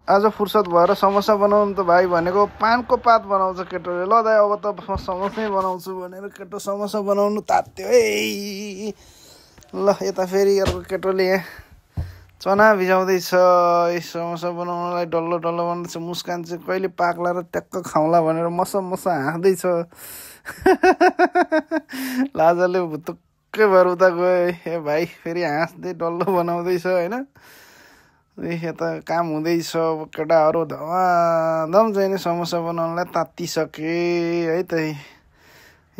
आज फुर्सद भएर समोसा बनाउनु त भाइ भनेको पानको पात बनाउँछ केटोले। ल दाइ अब त म समोसै बनाउँछु भनेर केटो समोसा बनाउनु तात्यो है। ल यता फेरि अर्को केटोले यहाँ चना भिजाउँदैछ। समोसा बनाउनलाई डल्लो डल्लो बनाउँदैछ। मुस्कान चाहिँ कहिले पाक्ला र ट्याक्क खाउँला भनेर मसा हाँस्दैछ। लाजाले भुतुक्कै भएर उता गयो। ए भाइ फेरि हाँस्दै डल्लो बनाउँदैछ होइन। यता काम हुँदैछ। केटाहरू धमाधम चाहिँ नि समोसा बनाउनलाई तात्तिसके है त।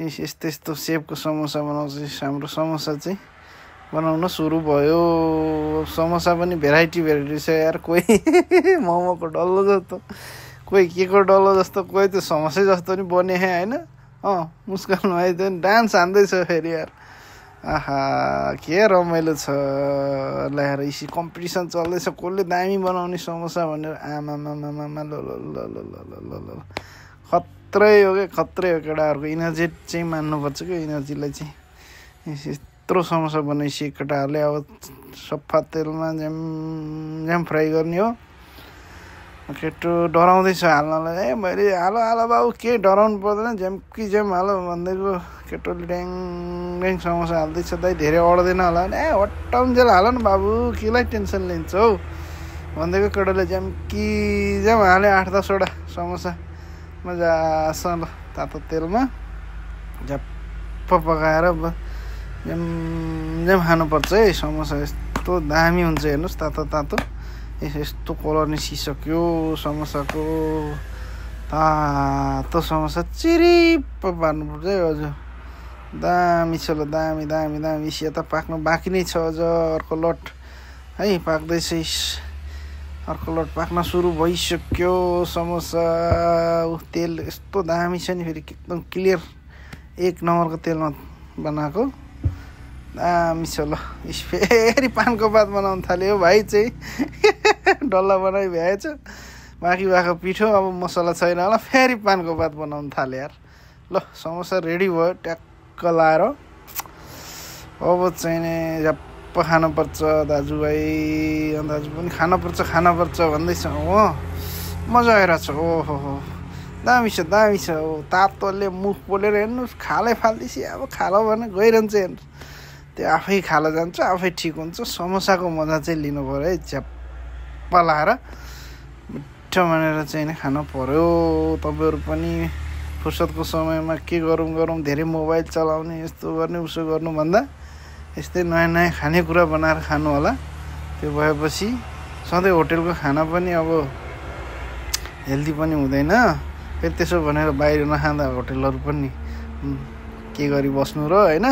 यस्तो यस्तो सेपको समोसा बनाउँछ हाम्रो। समोसा चाहिँ बनाउन सुरु भयो। समोसा पनि भेराइटी छ यार। कोही मोमोको डल्लो जस्तो, कोही के को डल्लो जस्तो, कोही त समोसै जस्तो नि बने होइन। मुस्कान भाइ त डान्स हान्दैछ फेरि यार। आहा के रमाइलो छ। ल्याएर इसी कम्पिटिसन चल्दैछ कसले दामी बनाउने समोसा भनेर। आमामामामा ल ल ल ल ल ल ल ल खत्रै हो क्या खत्रै हो। केटाहरूको इनर्जी चाहिँ मान्नुपर्छ क्या। इनर्जीलाई चाहिँ यत्रो समोसा बनाइसके केटाहरूले अब सफा तेलमा झ्याम फ्राई गर्ने हो। केटो डराउँदैछ हाल्नलाई। ए मैले हालो हालो बाबु के डराउनु पर्दैन झ्याम्की झ्याम हालो भन्दैको केटोले ड्याङ ड्याङ समोसा हाल्दैछ। दाइ धेरै अड्दैन होला भने ए हटाउन्जेल हाल न बाबु केलाई टेन्सन लिन्छ हौ भन्दैको केटोले झ्याम्की झ्याम हाल्यो 8-10 वटा समोसा मजासँग तातो तेलमा झ्याप्प पकाएर झ्याम झ्याम खानुपर्छ है समोसा। यस्तो दामी हुन्छ हेर्नुहोस् तातो तातो। यस्तो कलर निस्किसक्यो समोसाको। तातो समोसा चिरिप्प पार्नुपर्छ है हजुर। दामी छ ल दामी दामी दामी। यता पाक्नु बाँकी नै छ अझ। अर्को लट है पाक्दैछ। अर्को लट पाक्न सुरु भइसक्यो समोसा। तेल यस्तो दामी छ नि फेरि एकदम क्लियर 1 नम्बरको तेलमा बनाएको दामी छ ल। फेरि पानको पात बनाउनु थाल्यो भाइ चाहिँ। डल्ला बनाइ भ्याएछ बाँकी भएको पिठो। अब मसला छैन होला फेरि पानको पात बनाउनु थाल्यो यार। ल समोसा रेडी भयो ट्याक्क लाएर। अब चाहिँ नि झ्याप्प खानुपर्छ दाजुभाइ। दाजु पनि खानुपर्छ भन्दैछ हो। मजा आइरहेछ। ओहो दामी छ दामी छ। तातोले मुख पोलेर हेर्नुहोस् खालै फाल्दैछ। अब खालो भने गइरहन्छ हेर्नुहोस्। त्यो आफै खालो जान्छ आफै ठिक हुन्छ। समोसाको मजा चाहिँ लिनु पऱ्यो है। झ्याप्प लाएर मिठो भनेर चाहिँ नि खानु पऱ्यो। तपाईँहरू पनि फुर्सदको समयमा के गरौँ धेरै मोबाइल चलाउने यस्तो गर्ने उसो गर्नुभन्दा यस्तै नयाँ नयाँ खानेकुरा बनाएर खानु होला। त्यो भएपछि सधैँ होटेलको खाना पनि अब हेल्दी पनि हुँदैन। फेरि त्यसो भनेर बाहिर नखाँदा होटेलहरू पनि के गरी बस्नु र होइन।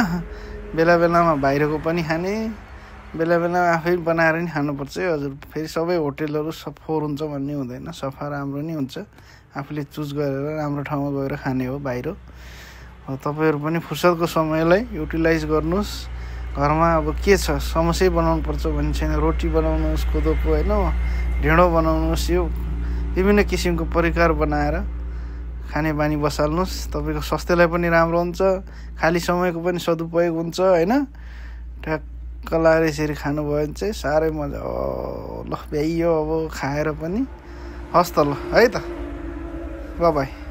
बेला बेलामा बाहिरको पनि खाने बेला बेलामा आफै बनाएर नि खानुपर्छ है हजुर। फेरि सबै होटेलहरू फोहोर हुन्छ भन्ने हुँदैन। सफा राम्रो नि हुन्छ। आफूले चुज गरेर राम्रो ठाउँमा गएर खाने हो बाहिर। तपाईँहरू पनि फुर्सदको समयलाई युटिलाइज गर्नुहोस्। घरमा अब के छ समोसै बनाउनु पर्छ भन्ने छैन। रोटी बनाउनुहोस् कोदोको होइन। ढेँडो बनाउनुहोस्। यो विभिन्न किसिमको परिकार बनाएर खाने बानी बसाल्नुहोस्। तपाईँको स्वास्थ्यलाई पनि राम्रो हुन्छ। खाली समयको पनि सदुपयोग हुन्छ होइन। ठ्याक्क लाएर यसरी खानुभयो भने चाहिँ साह्रै मजा हो। ल भ्याइयो अब खाएर पनि। हस् त ल है त। बाई।